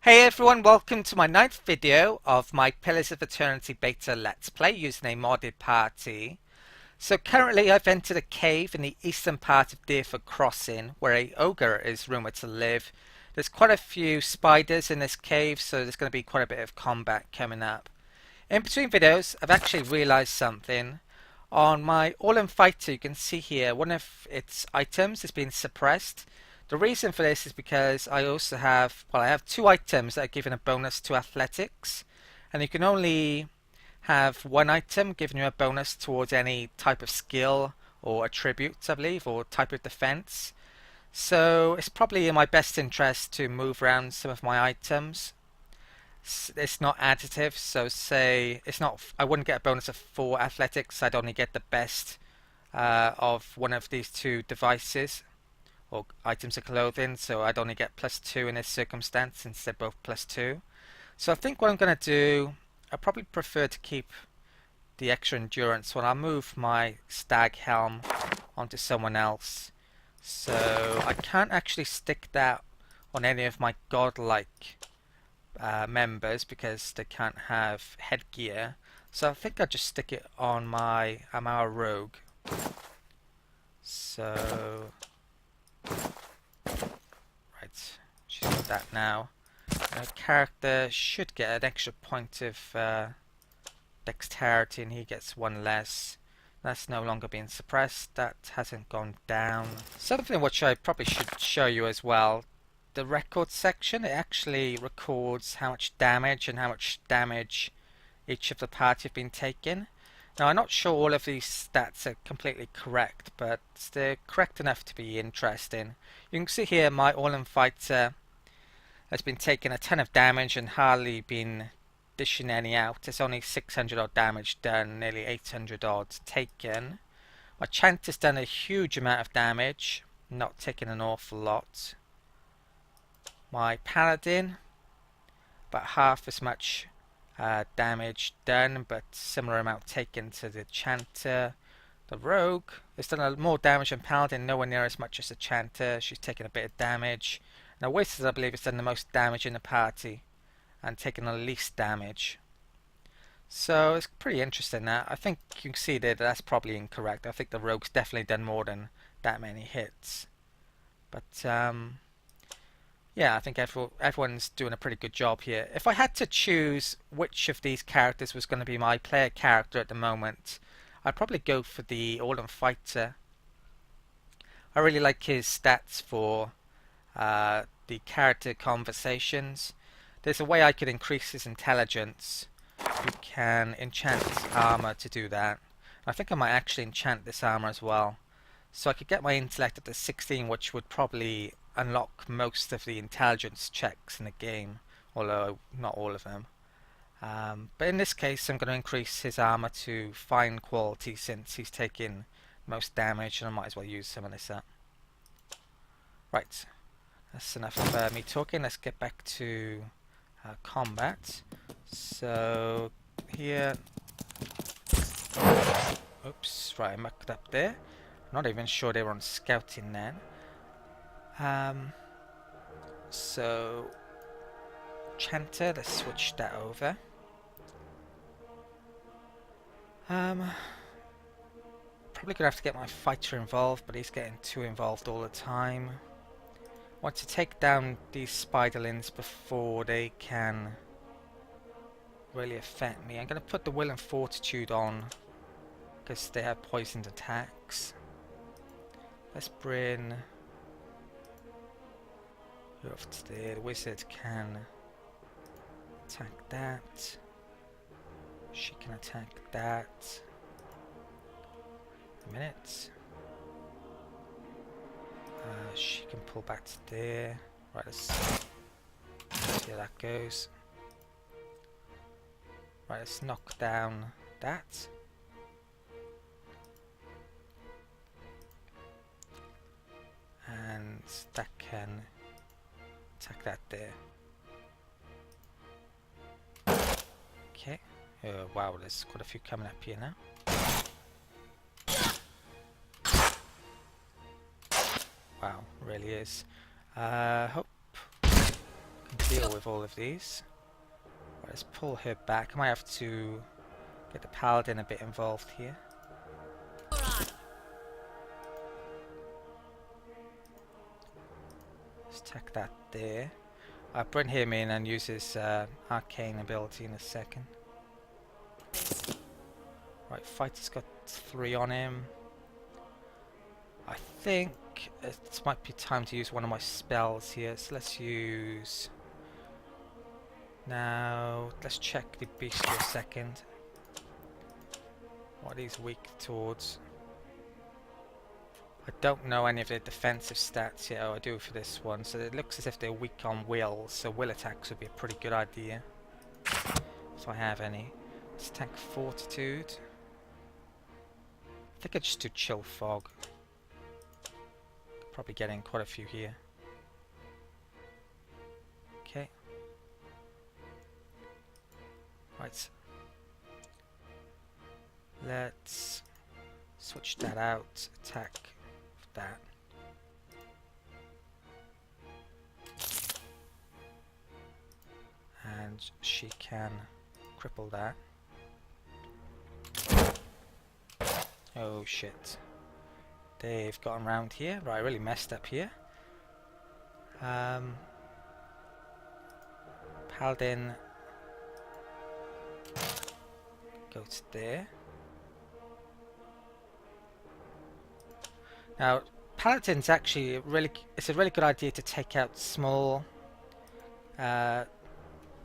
Hey everyone, welcome to my 9th video of my Pillars of Eternity beta Let's Play using a modded party. So currently I've entered a cave in the eastern part of Deerford Crossing where a ogre is rumoured to live. There's quite a few spiders in this cave, so there's going to be quite a bit of combat coming up. In between videos I've actually realised something. On my All-in Fighter you can see here one of its items has been suppressed. The reason for this is because I also have, I have two items that are given a bonus to athletics, and you can only have one item giving you a bonus towards any type of skill or attribute, I believe, or type of defense. So it's probably in my best interest to move around some of my items. It's not additive, so say it's not. I wouldn't get a bonus of 4 athletics. I'd only get the best of one of these two devices or items of clothing, so I'd only get +2 in this circumstance since they're both +2. So I think what I'm going to do, I probably prefer to keep the extra endurance when I move my stag helm onto someone else. So I can't actually stick that on any of my godlike members because they can't have headgear. So I think I'll just stick it on my our rogue. So right, she's got that now. Our character should get an extra point of dexterity and he gets 1 less. That's no longer being suppressed. That hasn't gone down. Something which I probably should show you as well. The record section, it actually records how much damage and how much damage each of the party have been taking. Now I'm not sure all of these stats are completely correct, but they're correct enough to be interesting. You can see here my All-in Fighter has been taking a ton of damage and hardly been dishing any out. It's only 600 odd damage done, nearly 800 odd taken. My Chant has done a huge amount of damage, not taking an awful lot. My Paladin, about half as much damage done, but similar amount taken to the Chanter. The Rogue has done more damage than Paladin, nowhere near as much as the Chanter. She's taken a bit of damage. Now Wizard, I believe, has done the most damage in the party and taken the least damage. So it's pretty interesting that. I think you can see that that's probably incorrect. I think the Rogue's definitely done more than that many hits. But yeah, I think everyone's doing a pretty good job here. If I had to choose which of these characters was going to be my player character at the moment, I'd probably go for the All-in Fighter. I really like his stats for the character conversations. There's a way I could increase his intelligence. You can enchant his armor to do that. I think I might actually enchant this armor as well. So I could get my intellect up to 16, which would probably unlock most of the intelligence checks in the game, although not all of them. But in this case I'm going to increase his armor to fine quality since he's taking most damage, and I might as well use some of this up. Right, that's enough of me talking. Let's get back to combat. So here, oops, right, I mucked up there. Not even sure they were on scouting then. So Chanter, let's switch that over. Probably gonna have to get my fighter involved, but he's getting too involved all the time. Want to take down these spiderlings before they can really affect me. I'm gonna put the Will and Fortitude on because they have poisoned attacks. Let's bring you off to there. The wizard can attack that. She can attack that. A minute. She can pull back to there. Right, let's see how that goes. Right, let's knock down that. And that can attack that there. Okay. Oh, wow, there's quite a few coming up here now. Wow, really is. Hope deal with all of these. Right, let's pull her back. I might have to get the paladin a bit involved here. Let's tack that there. I'll bring him in and use his arcane ability in a second. Right, fighter's got 3 on him. I think it might be time to use one of my spells here, so let's use... Now, let's check the beast for a second. What are these weak towards? I don't know any of their defensive stats yet. Oh, I do for this one. So it looks as if they're weak on will, so will attacks would be a pretty good idea. If I have any. Let's attack fortitude. I think I just do chill fog. Probably getting quite a few here. Okay. Right. Let's switch that out. Attack that. And she can cripple that. Oh shit. They've gotten around here. Right, I really messed up here. Paladin goes there. Now, Paladin's actually it's a really good idea to take out small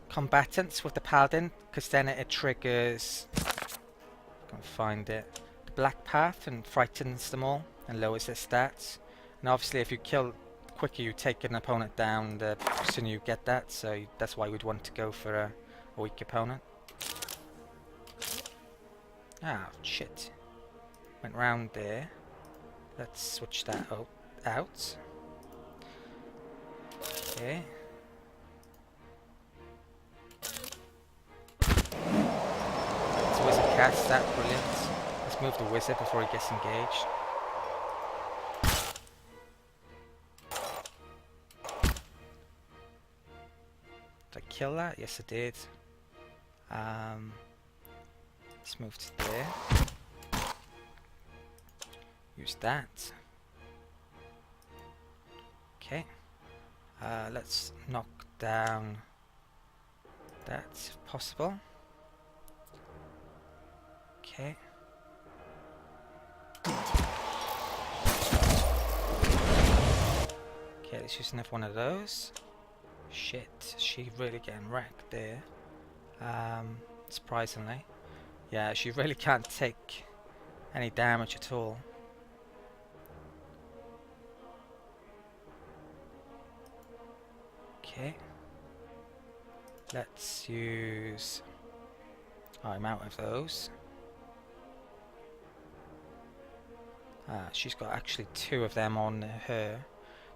combatants with the Paladin, because then it triggers, I can't find it, the black path, and frightens them all and lowers their stats. And obviously if you kill quicker you take an opponent down, the sooner you get that, so that's why we'd want to go for a weak opponent. Ah, shit. Went round there. Let's switch that out. Okay. Let's wizard cast that, brilliant. Let's move the wizard before he gets engaged. Did I kill that? Yes I did. Let's move to there. Use that. Okay. Let's knock down that if possible. Okay. Okay, let's use another one of those. Shit, she's really getting wrecked there. Surprisingly. Yeah, she really can't take any damage at all. Okay. Let's use... Oh, I'm out of those. She's got actually 2 of them on her.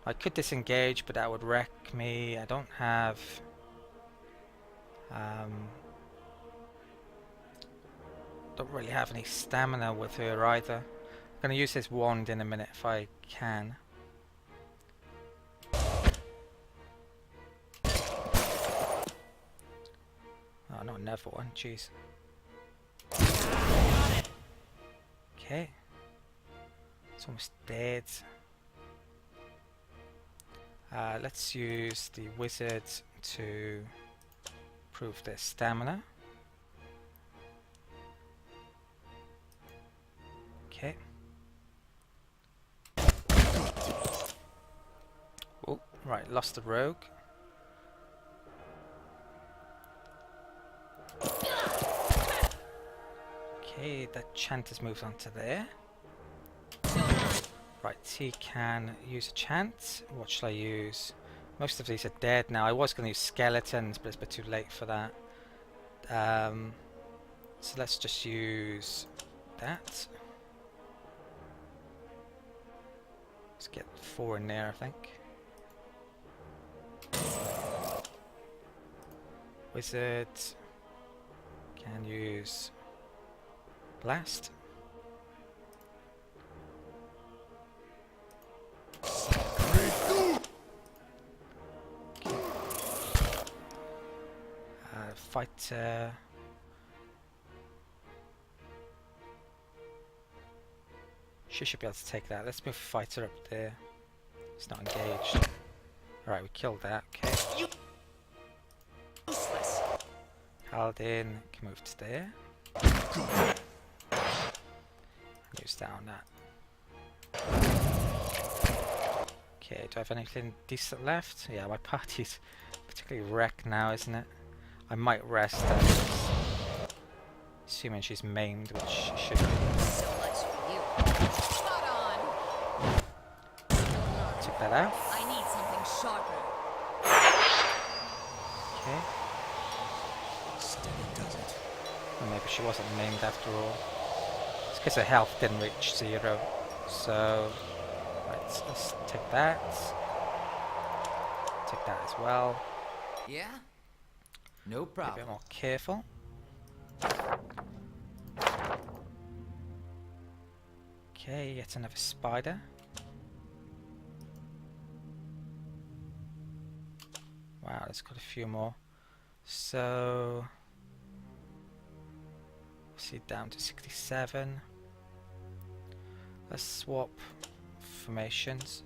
I could disengage, but that would wreck me. I don't have... don't really have any stamina with her either. I'm going to use this wand in a minute if I can. Oh, not another one, jeez. Okay. It's almost dead. Let's use the wizard to improve their stamina. Okay. Oh, right, lost the rogue. Okay, that chant has moved on to there. Right, he can use a chant. What shall I use? Most of these are dead now. I was going to use skeletons, but it's a bit too late for that. So let's just use that. Let's get 4 in there, I think. Wizard can use blast. Right, fighter. She should be able to take that. Let's move fighter up there. It's not engaged. Alright, we killed that. Okay. Paladin can move to there. Use that on that. Okay, do I have anything decent left? Yeah, my party's particularly wrecked now, isn't it? I might rest, assuming she's maimed, which she should be. So much for you. Spot on. Took that out. I need something sharper. Okay. Steady does it. Well, maybe she wasn't maimed after all. It's because her health didn't reach 0. So, right, let's take that. Take that as well. Yeah? No Be a problem. bit more careful. Okay, yet another spider. Wow, it's got a few more. So, see, down to 67. Let's swap formations.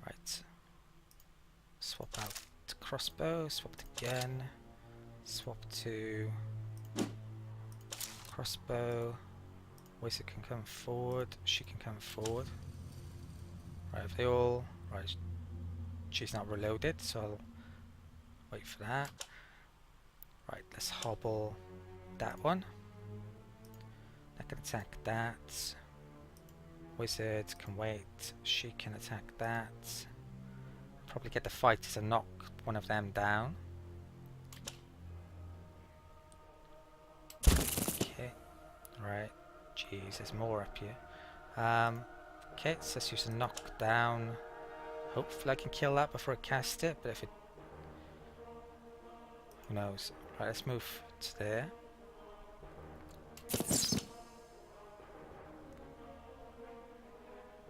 Right. Swap out to crossbow, swap to gun, swap to crossbow. Wizard can come forward, she can come forward. Right, if they all... Right, she's not reloaded, so I'll wait for that. Right, let's hobble that one. That can attack that. Wizard can wait, she can attack that. Probably get the fighter to knock one of them down. Okay, right. Jeez, there's more up here. Okay, so let's use a knockdown. Hopefully I can kill that before I cast it, but if it... Who knows? Right, let's move to there.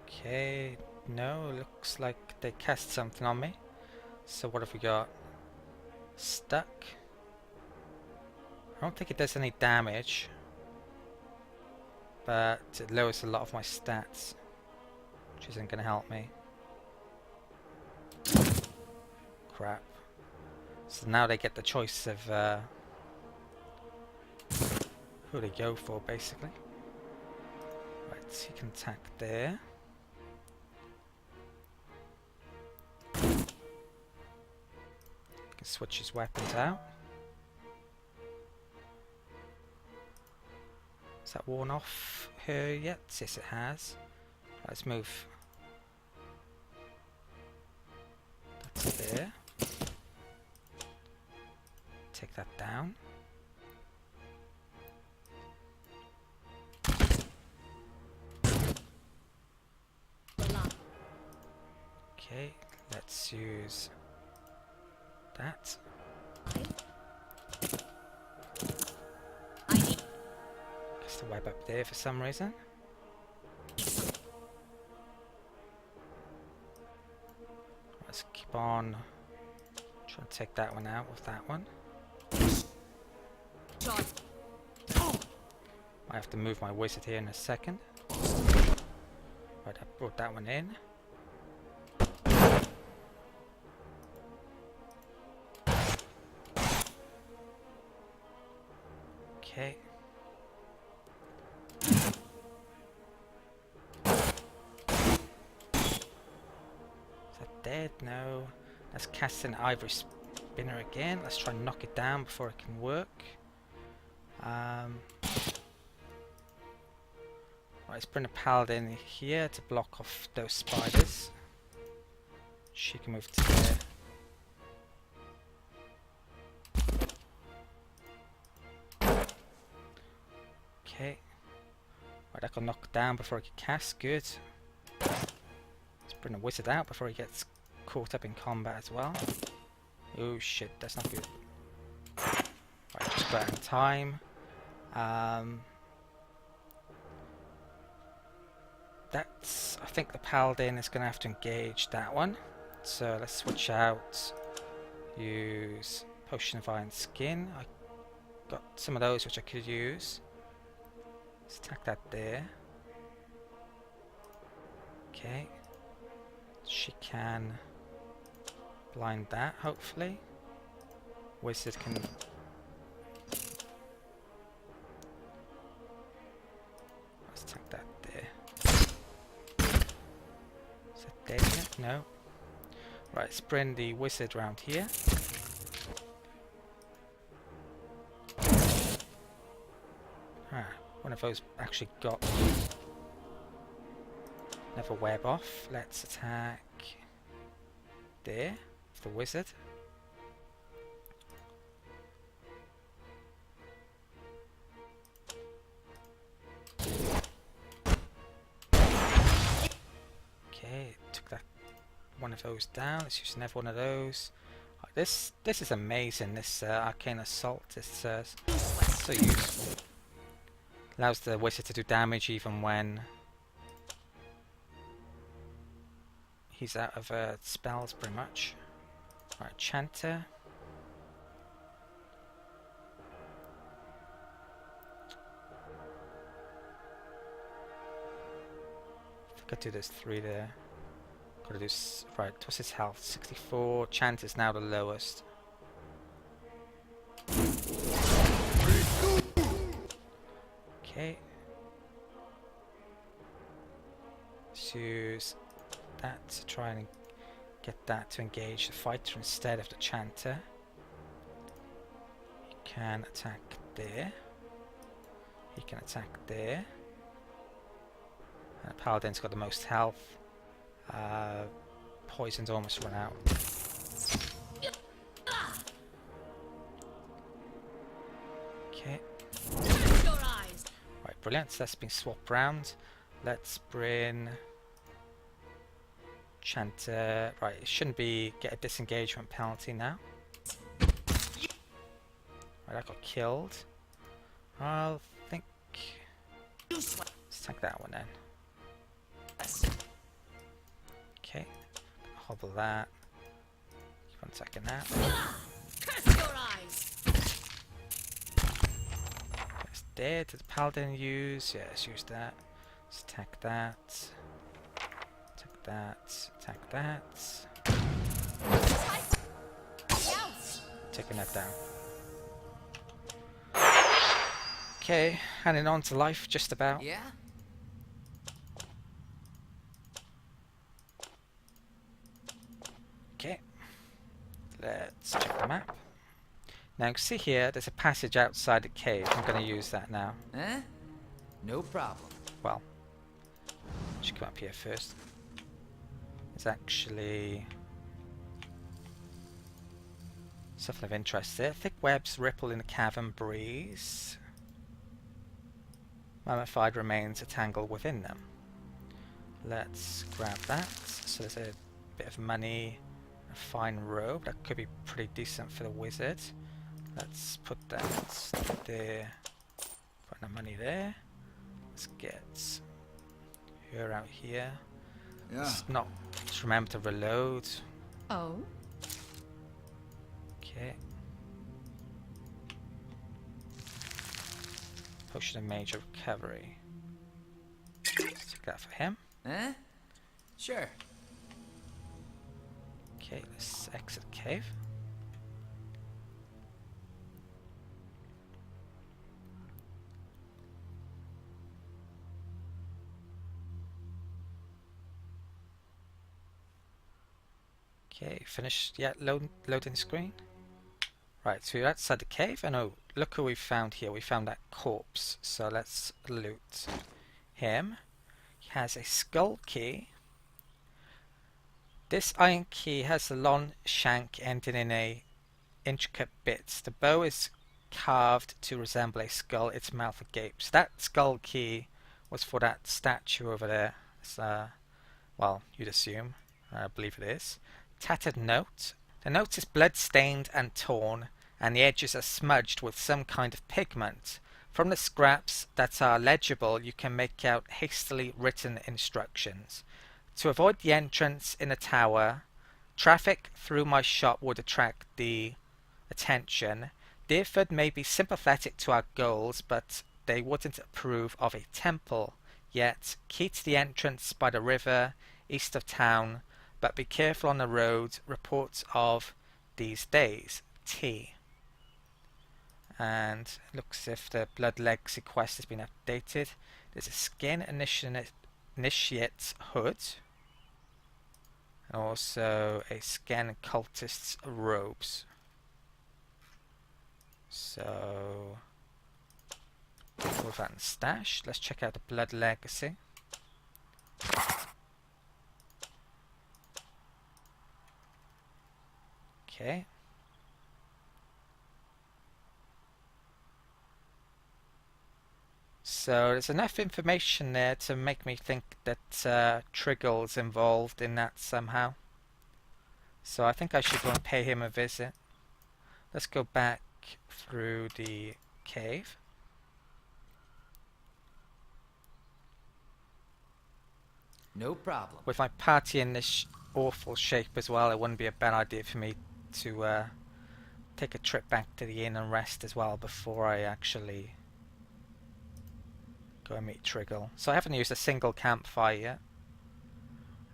Okay, no, looks like they cast something on me. So what have we got? Stuck. I don't think it does any damage, but it lowers a lot of my stats, which isn't going to help me. Crap. So now they get the choice of who they go for, basically. Right, so he can attack there. Can switch his weapons out. Has that worn off her yet? Yes, it has. Let's move. That's there. Take that down. Okay, let's use that. Just a web up there for some reason. Let's keep on trying to take that one out with that one. I have to move my wizard here in a second. Right, I brought that one in. Okay. Is that dead? No. Let's cast an ivory spinner again. Let's try and knock it down before it can work. Right, let's bring a paladin here to block off those spiders. She can move to there. Okay. Right, I can knock down before I can cast. Good. Let's bring a wizard out before he gets caught up in combat as well. Oh shit, that's not good. Right, just about in time. that's... I think the paladin is going to have to engage that one. So let's switch out. Use Potion of Iron Skin. I got some of those which I could use. Let's attack that there. Okay. She can blind that, hopefully. Wizard can... Let's attack that there. Is that dead yet? No. Right, let's bring the wizard round here. Ah, one of those actually got another web off. Let's attack there, the wizard. Okay, took that one of those down. Let's use another one of those. This is amazing. This arcane assault is so useful. Allows the wizard to do damage even when he's out of spells, pretty much. Right, Chanter. I think I do those 3 there. Gotta do right. What's his health? 64. Chant is now the lowest. Okay. Let's use that to try and get that to engage the fighter instead of the chanter. He can attack there. He can attack there. And the paladin's got the most health. Poison's almost run out. Okay. Right, brilliant. So that's been swapped round. Let's bring Chanter. Right, it shouldn't be get a disengagement penalty now. Right, I got killed. I'll think. Let's take that one then. Okay, hobble that. Keep on attacking that. It's dead. Did the paladin use? Yeah, let's use that. Let's attack that. Attack that. Attack that. Taking that down. Okay, hanging on to life just about. Yeah? Okay, let's check the map. Now you can see here, there's a passage outside the cave. I'm going to use that now. Eh? No problem. Well, I should come up here first. There's actually something of interest there. Thick webs ripple in the cavern breeze. Mummified remains a tangle within them. Let's grab that. So there's a bit of money. A fine robe, that could be pretty decent for the wizard. Let's put that there. Put the money there. Let's get her out here. Yeah. Just remember to reload. Oh? Okay. Potion of major recovery. Let's take that for him. Eh? Sure. Okay, let's exit the cave. Okay, finished yet loading screen. Right, so we're outside the cave, and oh, look who we found here. We found that corpse, so let's loot him. He has a skull key. This iron key has a long shank ending in a intricate bits. The bow is carved to resemble a skull, its mouth agape. So that skull key was for that statue over there. It's, well, you'd assume. I believe it is. Tattered note. The note is blood-stained and torn, and the edges are smudged with some kind of pigment. From the scraps that are legible, you can make out hastily written instructions. To avoid the entrance in the tower, traffic through my shop would attract the attention. Deerford may be sympathetic to our goals, but they wouldn't approve of a temple. Yet, key to the entrance by the river, east of town, but be careful on the road. Reports of these days. T. And it looks as if the Blood Legacy quest has been updated. There's a skin initiate's hood, and also a skin cultist's robes. So, with that in stash, let's check out the Blood Legacy. Okay. So there's enough information there to make me think that Triggles involved in that somehow. So I think I should go and pay him a visit. Let's go back through the cave. No problem. With my party in this awful shape as well, it wouldn't be a bad idea for me to take a trip back to the inn and rest as well before I actually go and meet Triggle. So I haven't used a single campfire yet,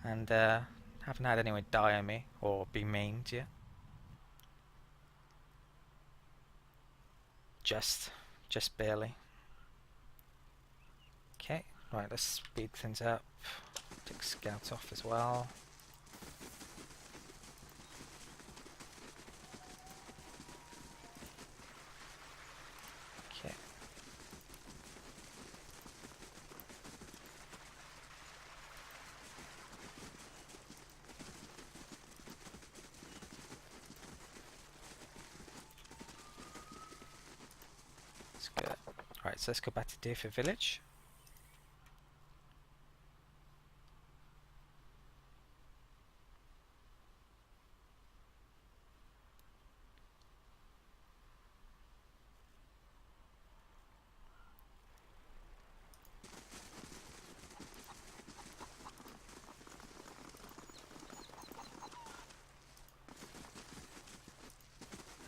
and haven't had anyone die on me or be maimed yet. Just barely. Okay, right, let's speed things up. Take scouts off as well. Okay. Let's go. Right, so let's go back to Deerfield Village.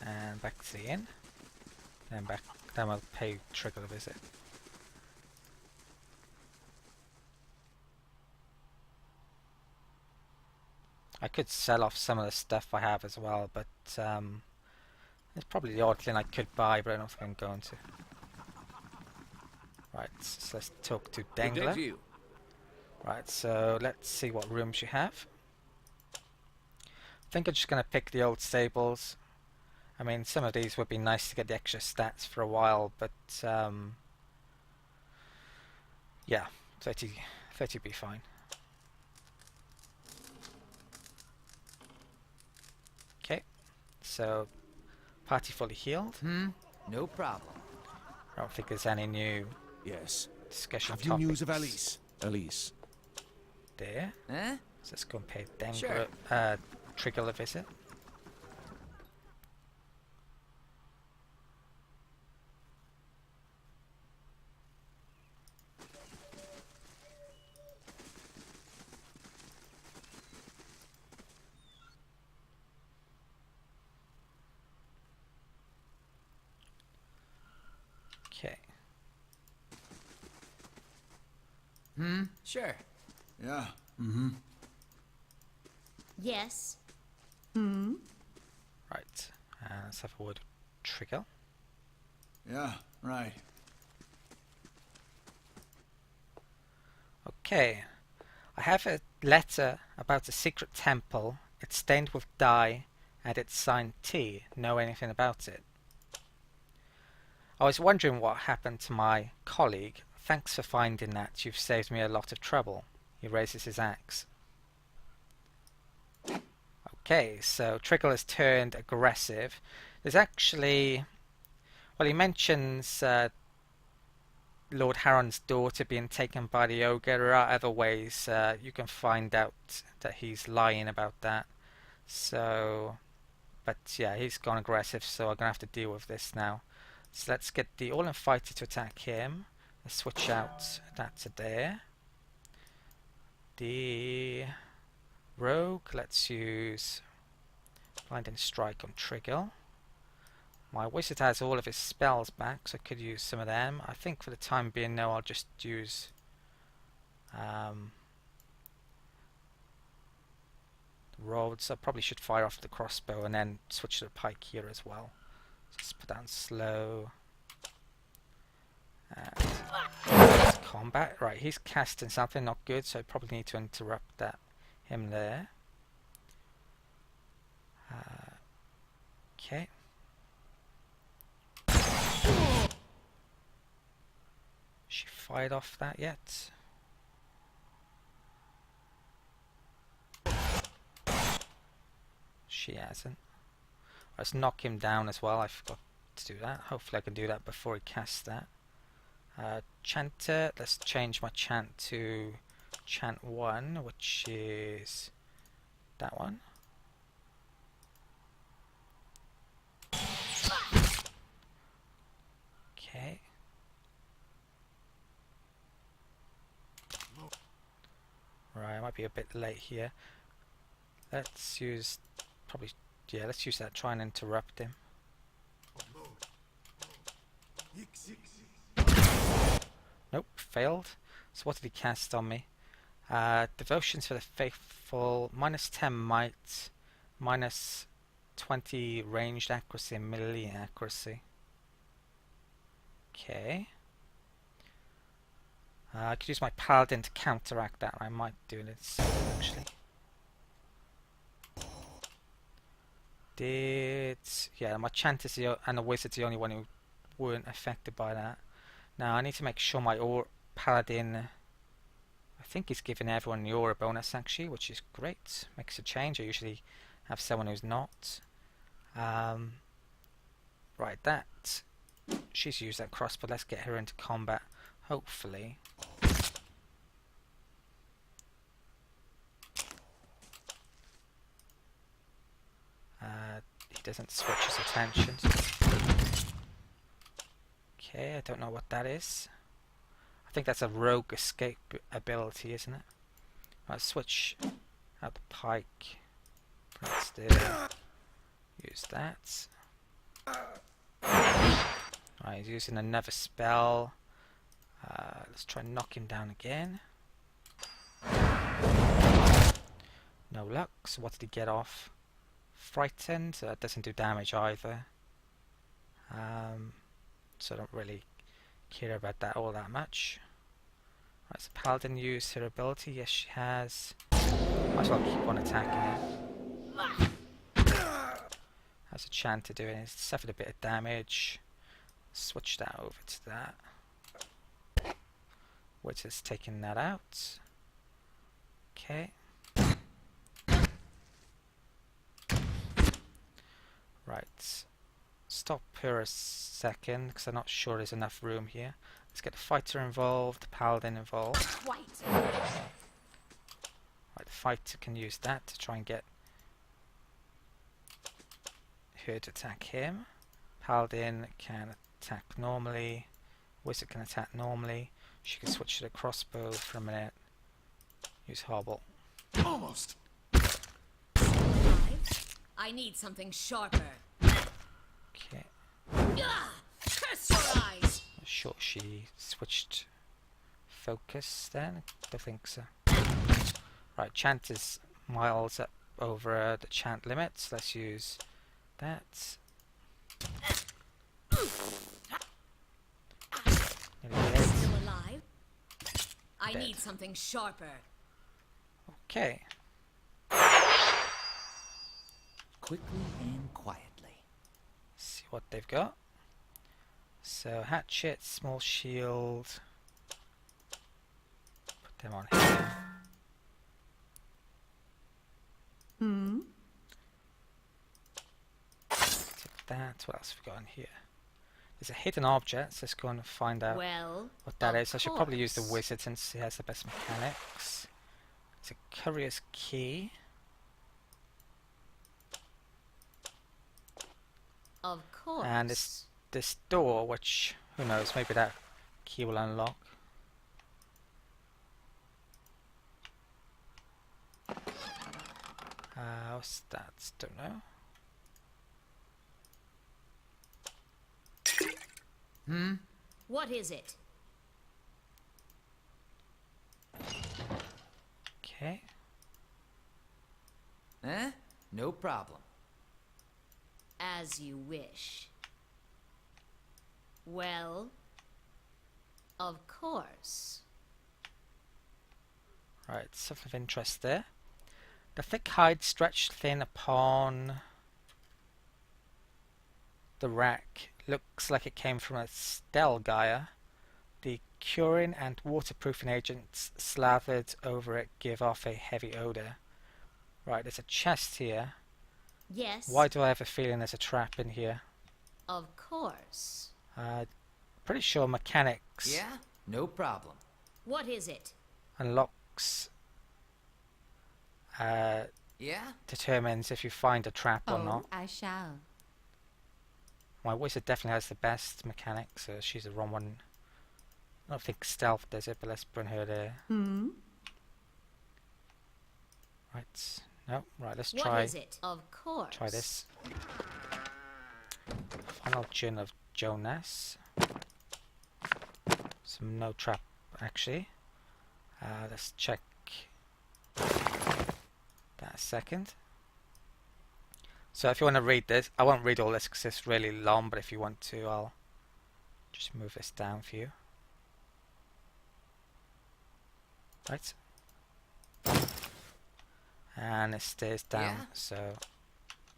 And back to the inn. Then back. Then I'll pay Triggle a visit. I could sell off some of the stuff I have as well, but there's probably the odd thing I could buy, but I don't think I'm going to. Right, so let's talk to Dengler. Right, so let's see what rooms you have. I think I'm just going to pick the old stables. I mean, some of these would be nice to get the extra stats for a while, but yeah, 30 would be fine. Okay, so party fully healed. No problem. I don't think there's any new Yes. discussion Have you topics. news of Alice? Alice. There. Huh? So let's go and pay Dengler, Sure. Triggle a visit. Okay. Sure. Yeah. Yes. Right. Let's have a word with Triggle. Yeah, right. Okay. I have a letter about a secret temple. It's stained with dye and it's signed T. Know anything about it? I was wondering what happened to my colleague. Thanks for finding that. You've saved me a lot of trouble. He raises his axe. Okay, so Triggle has turned aggressive. There's actually... Well, he mentions Lord Harron's daughter being taken by the ogre. There are other ways you can find out that he's lying about that. So... But yeah, he's gone aggressive, so I'm going to have to deal with this now. So let's get the All-in Fighter to attack him. Let's switch out that to there. The Rogue, let's use Blinding Strike on Triggle. My Wizard has all of his spells back, so I could use some of them. I think for the time being, no, I'll just use Roads. I probably should fire off the crossbow and then switch to the pike here as well. Just put down slow. And combat. Right, he's casting something not good, so I probably need to interrupt him there. Okay. She fired off that yet? She hasn't. Let's knock him down as well. I forgot to do that. Hopefully I can do that before he casts that. Chanter. Let's change my chant to chant 1, which is that one. Okay. Right, I might be a bit late here. Let's use let's use that. Try and interrupt him. Nope, failed. So what did he cast on me? Devotions for the Faithful, minus 10 might, minus 20 ranged accuracy and melee accuracy. Okay. I could use my Paladin to counteract that. I might do this actually. Yeah, my chant is and the wizard's the only one who weren't affected by that. Now I need to make sure my Paladin, I think he's giving everyone the aura bonus actually, which is great. Makes a change. I usually have someone who's not. Right, that she's used that crossbow. Let's get her into combat, hopefully. He doesn't switch his attention. Okay, I don't know what that is. I think that's a rogue escape ability, isn't it? I'll switch out the pike. Let's use that. Right, he's using another spell. Let's try and knock him down again. No luck. So what did he get off? Frightened. So that doesn't do damage either. So I don't really care about that all that much. Right, so Paladin used her ability. Yes, she has. Might as well keep on attacking her. Has a chance to do it. It's suffered a bit of damage. Switch that over to that. Which is taking that out. Okay. Right. Stop her a second because I'm not sure there's enough room here. Let's get the fighter involved, the paladin involved. White. Right, the fighter can use that to try and get her to attack him. Paladin can attack normally. Wizard can attack normally. She can switch to the crossbow for a minute. Use hobble. Almost. I need something sharper. Okay. Curse your eyes! I'm sure she switched focus then. I think so. Right, chant is miles up over the chant limits. Let's use that. Nearly dead. Still alive? I Dead. need something sharper. Okay. Quickly and quietly. See what they've got. So hatchet, small shield. Put them on here. Take that. What else have we got in here? There's a hidden object, so let's go and find out Well, what that of is. I should probably use the course. wizard since he has the best mechanics. It's a courier's key. Of course. And this this door, which, who knows, maybe that key will unlock. What's that? Don't know. What is it? Okay. Eh? No problem. As you wish. Well, of course. Right, something of interest there. The thick hide stretched thin upon the rack looks like it came from a Stelgaia. The curing and waterproofing agents slathered over it give off a heavy odor. Right, there's a chest here. Yes. Why do I have a feeling there's a trap in here? Of course. Pretty sure mechanics Yeah? No problem. What is it? unlocks Yeah? determines if you find a trap or not. I shall. My wizard definitely has the best mechanics, so she's the wrong one. I don't think stealth does it, but let's bring her there. Right. No, right, let's What try is it? Of course. try this. Final gin of Jonas. Some no trap actually. Let's check that a second. So if you want to read this, I won't read all this because it's really long, but if you want to, I'll just move this down for you. Right. And it stays down, Yeah. so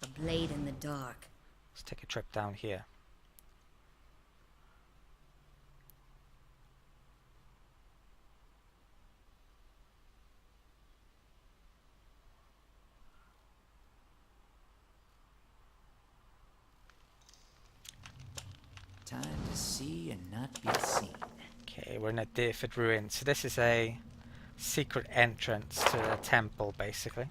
A blade in the dark. let's take a trip down here. Time to see and not be seen. Okay, we're in a Deerford ruin. So this is a secret entrance to the temple, basically.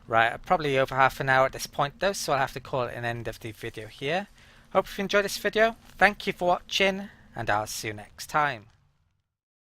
Right, probably over half an hour at this point though, so I'll have to call it an end of the video here. Hope you enjoyed this video. Thank you for watching, and I'll see you next time.